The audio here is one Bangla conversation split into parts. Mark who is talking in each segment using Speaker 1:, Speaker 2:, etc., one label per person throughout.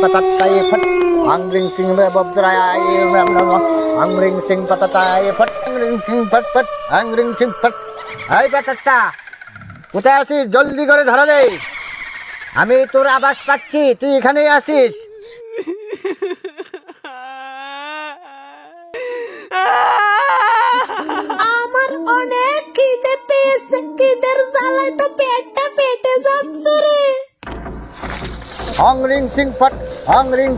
Speaker 1: पतत्ताय फट आंग्रिंग सिंह में बब्दराय आंग्रिंग सिंह पतत्ताय फट आंग्रिंग सिंह फट फट आंग्रिंग सिंह फट এই পাতাত্তা কোথায় আছিস জলদি করে ধরা দে আমি তোর আওয়াজ পাচ্ছি তুই এখানেই আছিস
Speaker 2: আমার অনেক খিদে পেয়েছে খিদের জ্বালায় তো পেটটা ফেটে যাচ্ছে রে
Speaker 1: आंग्रिंग सिंह फट आंग्रिंग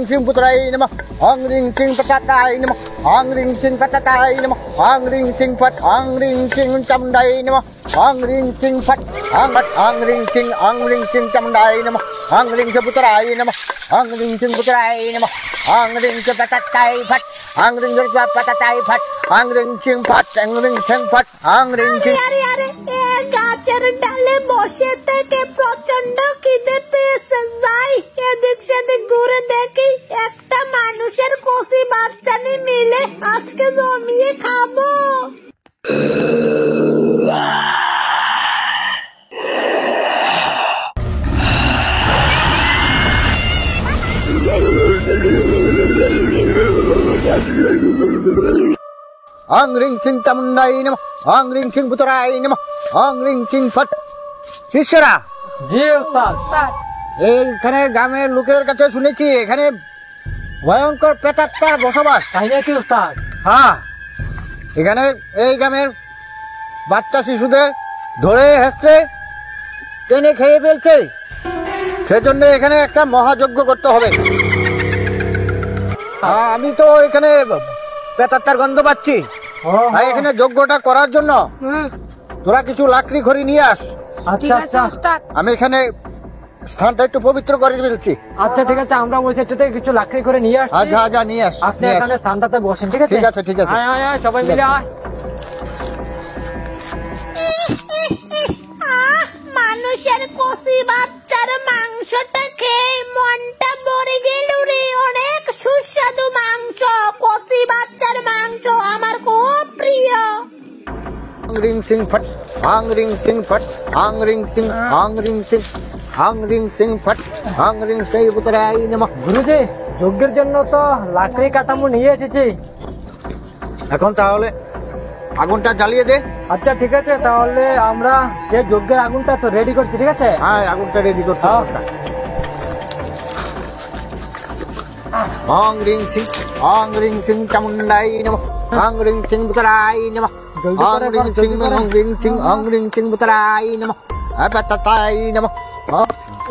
Speaker 1: सिंह पुत्राय नमः आंग्रिंग सिंह पतत्ताय नमः आंग्रिंग सिंह पतत्ताय नमः आंग्रिंग सिंह फट आंग्रिंग सिंह चमुंडाय नमः आंग्रिंग सिंह फट आंग्रिंग सिंह चमुंडाय नमः आंग्रिंग सिंह पुत्राय नमः आंग्रिंग सिंह पुत्राय नमः आंग्रिंग सिंह पतत्ताय फट आंग्रिंग सिंह पतत्ताय फट आंग्रिंग सिंह फट आंग्रिंग सिंह
Speaker 2: আরে আরে এ গাছের ডালে বসে থেকে প্রচন্ড খিদে পেয়েছে যাই এদিক সেদিক ঘুরে দেখি একটা মানুষের কচি বাচ্চা নিয়ে মিলে আজকে জমিয়ে খাবো
Speaker 1: आंग्रिंग सिंह चमुंडाय नमः आंग्रिंग सिंह पुत्राय नमः आंग्रिंग सिंह फट শিষ্যরা
Speaker 3: জি ওস্তাদ
Speaker 1: এইখানে গ্রামের লোকের কাছে শুনেছি এখানে ভয়ঙ্কর প্রেতাত্মার বসবাস
Speaker 3: তাই নাকি ওস্তাদ
Speaker 1: হ্যাঁ এখানে এই গ্রামের বাচ্চা শিশুদের ধরে হেসে টেনে খেয়ে ফেলছে সেজন্য এখানে একটা মহাযজ্ঞ করতে হবে আমি তো এখানে প্রেতাত্মার গন্ধ পাচ্ছি তাই এখানে যজ্ঞটা করার জন্য তোরা কিছু লাকড়ি খড়ি নিয়ে আস
Speaker 3: আচ্ছা আচ্ছা
Speaker 1: আমি এখানে স্থানটা একটু পবিত্র করে ফেলছি
Speaker 3: আচ্ছা ঠিক আছে আমরা ওই সাইড থেকে কিছু লাকড়ি করে নিয়ে আসছি
Speaker 1: আচ্ছা নিয়ে আস
Speaker 3: আপনি এখানে স্থানটাতে বসেন ঠিক আছে
Speaker 1: ঠিক আছে
Speaker 3: আয় আয় আয় সবাই মিলে আয়
Speaker 2: মানুষের কচি বাচ্চার মাংসটা খেয়ে মনটা ভরে গেল রে অনেক সুস্বাদু মাংস কচি বাচ্চার মাংস আমার খুব প্রিয়
Speaker 1: आंग्रिंग सिंह फट आंग्रिंग सिंह फट आंग्रिंग सिंह फट आंग्रिंग सिंह पुत्राय नमः
Speaker 3: গুরুজি যজ্ঞের জন্য তো লাকড়ি কাঠামো নিয়ে এসেছি
Speaker 1: এখন তাহলে আগুনটা জ্বালিয়ে দে
Speaker 3: আচ্ছা ঠিক আছে তাহলে আমরা সে যজ্ঞের আগুনটা তো রেডি করছি ঠিক আছে
Speaker 1: হ্যাঁ আগুনটা রেডি করতে হবে आंग्रिंग सिंह चामुंडाय नमः आंग्रिंग सिंह पुत्राय नमः आंग्रिंग सिंह पुत्राय नमः पतत्ताय नमः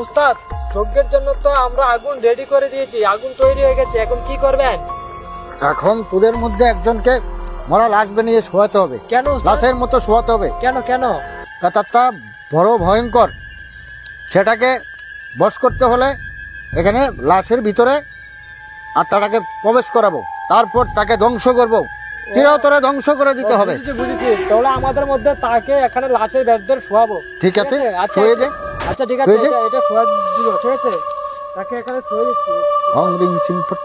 Speaker 3: উস্তাদ যজ্ঞের জন্য তো আমরা আগুন রেডি করে দিয়েছি আগুন তৈরি হয়ে গেছে এখন কি করবেন
Speaker 1: এখন তোদের মধ্যে একজনকে মরা লাশ বানিয়ে শোয়াতে হবে
Speaker 3: কেন
Speaker 1: লাশের মতো শোয়াতে হবে
Speaker 3: কেন
Speaker 1: প্রেতাত্মা বড় ভয়ঙ্কর সেটাকে বশ করতে হলে এখানে লাশের ভিতরে আত্মাটাকে প্রবেশ করাবো তারপর তাকে ধ্বংস করবো চিরতরে ধ্বংস করে দিতে হবে
Speaker 3: বুঝেছি তাহলে আমাদের মধ্যে তাকে এখানে লাশের ভেতর শোয়াবো
Speaker 1: ঠিক আছে শুয়ে দে
Speaker 3: আচ্ছা ঠিক আছে এটা শোয়া দিব ঠিক আছে তাকে এখানে শুয়ে দিচ্ছি
Speaker 1: आंग्रिंग सिंह फट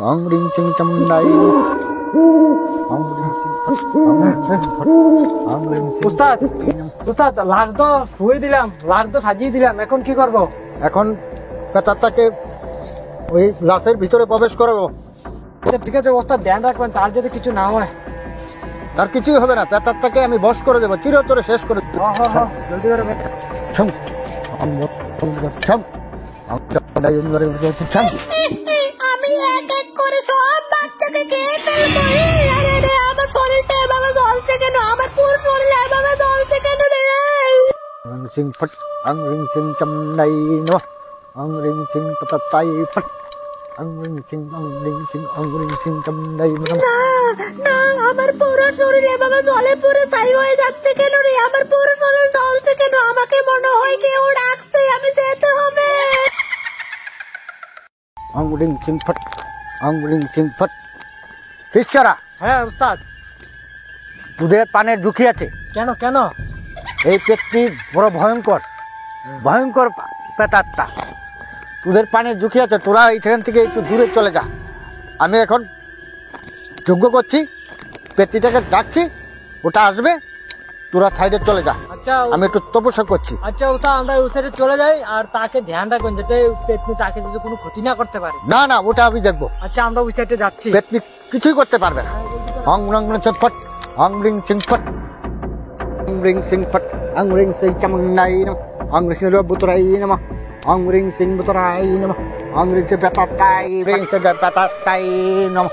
Speaker 1: आंग्रिंग सिंह चामुंडाय आंग्रिंग सिंह फट आंग्रिंग सिंह
Speaker 3: উস্তাদ লাশ তো শুয়ে দিলাম লাশ তো সাজিয়ে দিলাম এখন কি করব
Speaker 1: এখন প্রেতাত্মাকে ওই লাশের ভিতরে প্রবেশ করাবো
Speaker 3: ঠিক আছে ওস্তাদ ধ্যান রাখবেন তার যদি কিছু না হয়
Speaker 1: তার কিছুই হবে না প্রেতাত্মাকে আমি বশ করে দেবো চিরতরে শেষ করে দেবো
Speaker 3: জলদি করে
Speaker 2: আমি এক এক করে সব বাচ্চাকে খেয়ে ফেলবো আরে রে আমার শরীরটা এভাবে জ্বলছে কেন আমার পুরো শরীর এভাবে জ্বলছে কেন রে
Speaker 1: सिंह फट आंग्रिंग सिंह चामुंडाय नमः आंग्रिंग सिंह पतत्ताय फट आंग्रिंग सिंह चामुंडाय नमः
Speaker 2: না আমার পুরো শরীর এভাবে জ্বলে পুরো ছাই হয়ে যাচ্ছে কেন রে আমার পুরো শরীর জ্বলছে কেন আমাকে মনে হয় কেউ ডাকছে আমি যেতে হবে
Speaker 1: आंग्रिंग सिंह फट শিষ্যরা
Speaker 3: হ্যাঁ উস্তাদ
Speaker 1: তোদের পানের ঝুঁকি আছে
Speaker 3: কেন
Speaker 1: এই পেটটি বড় ভয়ঙ্কর প্রেতাত্মা তোদের পানের ঝুঁকি আছে তোরা এখান থেকে একটু দূরে চলে যা আমি এখন যজ্ঞ করছি পেটটিটাকে ডাকছি ওটা আসবে তোরা সাইডে চলে যা,
Speaker 3: আচ্ছা
Speaker 1: আমি একটু তপস্যা করছি।
Speaker 3: আচ্ছা উস্তাদ, আমরা ওই সাইডে চলে যাই, আর তাকে ধ্যান রাখবেন যাতে পেতনি তাকে যদি কোনো ক্ষতি না করতে পারে।
Speaker 1: না না, ওটা আমি দেখবো।
Speaker 3: আচ্ছা আমরা ওই সাইডে যাচ্ছি।
Speaker 1: পেতনি কিছুই করতে পারবে না। অং রং চটপট, অং রিং সিং ফট, অং রিং সিং ফট, অং রিং সিং চামুন্ডাই নমঃ, অং রিং সিং বুতরাই নমঃ, অং রিং সিং বুতরাই নমঃ, অং রিং সিং পাতাতাই, রিং সিং পাতাতাই নমঃ,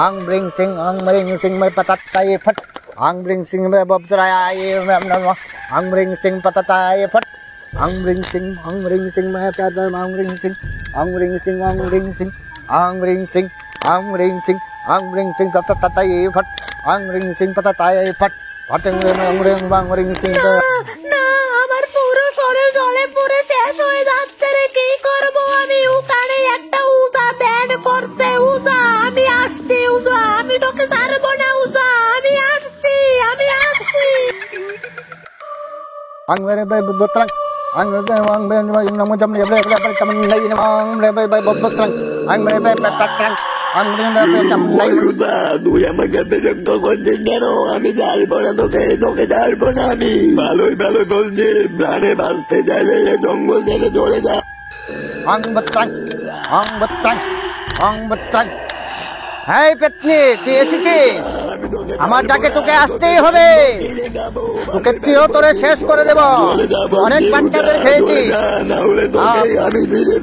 Speaker 1: অং রিং সিং মে পাতাতাই ফট, অং রিং সিং মে বুতরাই নমঃ, অং রিং সিং পাতাতাই ফট, অং রিং সিং মে পাতাতাই, অং রিং সিং, অং রিং সিং, অং রিং সিং, অং রিং সিং, অং রিং সিং, অং রিং সিং পাতাতাই ফট, অং রিং সিং পাতাতাই ফট, ফটং অং রিং সিং।
Speaker 2: না, আমার পুরো শরীর জলে পুরো শেষ হয়ে যাচ্ছে রে, কি করবো আমি? ওখানে একটা উজা ধ্যান করছে। উজা, আমি আসছি। উজা, আমি তোকে ছাড়বো না। উজা, আমি আসছি, আমি আসছি।
Speaker 1: Ang mere bay botrang, ang mere bay namu jam le bay jam nai nam ang mere bay botrang, ang mere bay patrang, ang mere bay jam nai।
Speaker 4: তুই আমাকে বিরক্ত করছিস কেন? আমি ছাড়বো না তোকে ছাড়বো না আমি। ভালোই বলছি, প্রাণে বাঁচতে চাইলে জঙ্গল থেকে চলে যা।
Speaker 1: Ang botrang, ang botrang, ang botrang। এই পেতনি, তুই এসেছিস? আমার ডাকে তোকে আসতেই হবে। তোকে চিরতরে শেষ করে দেব। অনেক বাচ্চাদের খেয়েছি,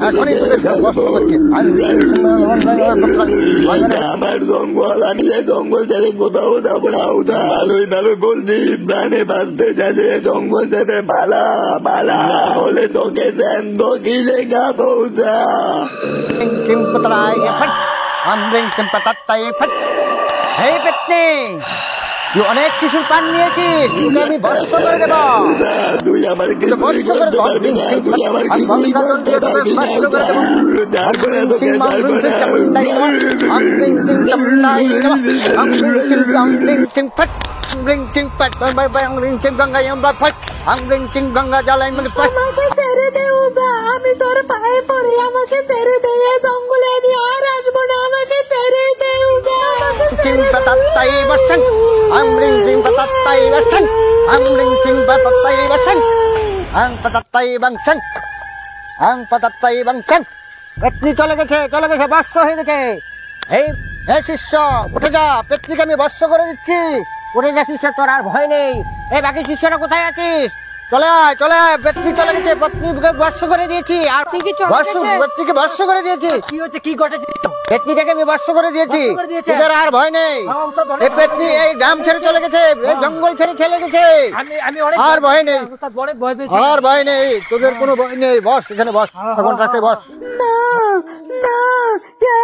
Speaker 1: এখনই তোকে কষ্ট করছি।
Speaker 4: আমার জঙ্গল, আমি জঙ্গল ছেড়ে কোথাও যাবো না। ভালোই বলছি, প্রাণে বাঁচতে চাইলে জঙ্গল থেকে পালা হলে তোকে দেন তো কি লেখাবো।
Speaker 1: আমরিং সিম্পাতাই ফট। এই পেতনি, তুই অনেক শিশুর পান নিয়েছিস, তোকে আমি বর্ষ করে দেব।
Speaker 4: তুই আমার কিছু করতে পারবি না, তুই আমার কিছুই করতে পারবি না।
Speaker 1: আমরিং সিং চামুন্ডাই নমঃ, আমরিং সিং ফট, আমরিং সিং ফট, আমরিং সিং গঙ্গা ইমবা ফট, আমরিং সিং গঙ্গা জ্বালাই মানে ফট।
Speaker 2: আমাকে ছেড়ে দে উজা, আমি তোর পায়ে পড়ি, আমাকে ছেড়ে দে। এই জঙ্গলে আমি আর আসবো না, আমাকে ছেড়ে দে উজা, আমাকে
Speaker 1: সিং
Speaker 2: ছেড়ে দে।
Speaker 1: পাতাতাই বসন, আমরিং সিং পাতাতাই বসন, আমরিং সিং পাতাতাই বসন, আং পাতাতাই বংশন, আং পাতাতাই বংশন। পেতনি চলে গেছে, বর্ষ হয়ে গেছে। এই শিষ্য উঠে যা, পেতনিকে আমি বর্ষ করে দিচ্ছি। উঠে যা শিষ্য, তোর আর ভয় নেই। এই বাকি শিষ্যরা কোথায় আছিস? চলে আয়, পেতনি চলে গেছে, পেতনিকে বর্ষ করে দিয়েছি। আর পেতনিকে বর্ষ করে দিয়েছি।
Speaker 3: কি হচ্ছে, কি ঘটেছে?
Speaker 1: পেতনিটাকে আমি বর্ষ করে দিয়েছি,
Speaker 3: বর্ষ করে দিয়েছেন?
Speaker 1: তোদের আর ভয় নেই।
Speaker 3: হ্যাঁ, উস্তাদ অনেক
Speaker 1: এই পেতনি এই গ্রাম ছেড়ে চলে গেছে, এই জঙ্গল ছেড়ে চলে গেছে।
Speaker 3: আমি অনেক
Speaker 1: আর ভয় নেই,
Speaker 3: উস্তাদ অনেক ভয় পেয়েছি।
Speaker 1: আর ভয় নেই, তোদের কোনো ভয় নেই। বস এখানে, বস এখন রাতে বস।
Speaker 2: না, না,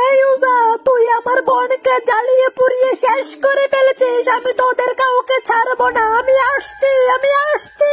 Speaker 2: এই উজা, তুই আমার বোনকে জ্বালিয়ে পুড়িয়ে শেষ করে ফেলেছিস। আমি তোদের কাউকে ছাড়বো না। আমি আসছি।